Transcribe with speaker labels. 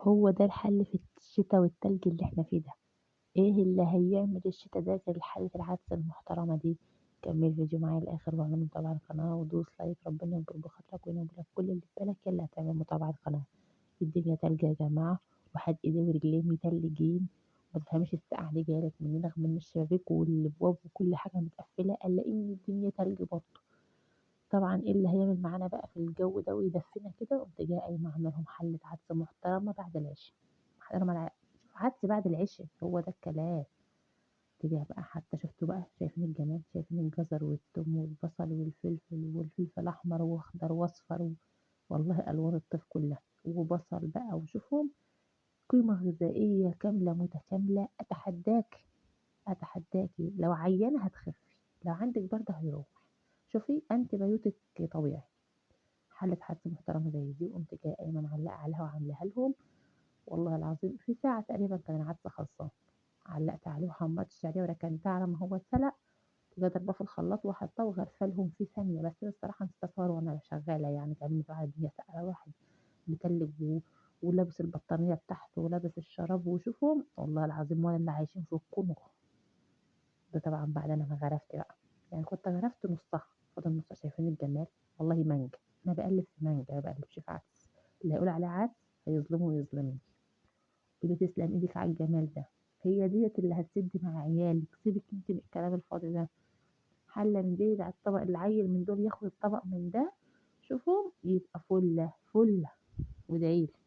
Speaker 1: هو ده الحل في الشتا والتلج اللي إحنا فيه ده. إيه اللي هيعمل الشتا ده غير حلة العدس المحترمة دي؟ كمّل الفيديو معايا للآخر واعمل متابعة للقناة ودوس لايك، ربنا يجبر بخاطرك وينور لك كل اللي في بالك، يالّا هتعمل متابعة للقناة. الدنيا تلج يا جماعة، واحد إيديه ورجليه متلجين، ما تفهميش السقعة دي جاية لك منين رغم إن الشبابيك والأبواب وكل حاجة متقفلة، قال إن الدنيا تلج برضه. طبعًا إيه اللي هيعمل معانا بقى في الجو ده ويدفّينا كده، قُمت جاية قايمة عاملة لهم حلة عدس محترمة بعد العشا، محترمة عدس بعد العشا، هو ده الكلام. قُمت جاية بقى حاطة شُفتوا بقى شايفين الجمال، شايفين الجزر والتوم والبصل والفلفل والفلفل أحمر وأخضر وأصفر والله ألوان الطيف كلها، وبصل بقى وشوفهم قيمة غذائية كاملة متكاملة. أتحداكِ لو عيانة هتخفي، لو عندِك برد هيروح. شوفي antibiotic طبيعي. حلة عدس محترمة زي دي وقُمت جاية قايمة معلقة عليها وعاملاها لهم، والله العظيم في ساعة تقريبًا كان العدس خلصان، علّقت عليه وحمّرت الشعرية وركنتها على ما هو اتسلق، كنت جاية ضارباه في الخلاط وحاطاه وغرفاه لهم في ثانية، بس أنا الصراحة نسيت أصوّر وأنا شغالة يعني كمان الواحد الدنيا ساقعة، الواحد متلج ولابس البطانية بتاعته ولابس الشراب وشوفهم والله العظيم ولا اللي عايشين في الكونغو. ده طبعًا بعد أنا ما غرفت بقى، يعني كنت غرفت نُصّها، فاضل نُصّها شايفين الجمال، والله مانجا، أنا باقلّب في مانجا ما باقلّبش في عدس، اللي هيقول عليه عدس هيظلمه ويظلمني. قُلت له تسلم إيدِك على الجمال ده، هي ديّة اللي هتسِد مع عيالِك، سيبِك أنتِ من الكلام الفاضي ده. حلة من دي على الطبق العيّل من دول ياخد الطبق من ده شوفوا يبقى فُلّة، فُلّة وادعي لي.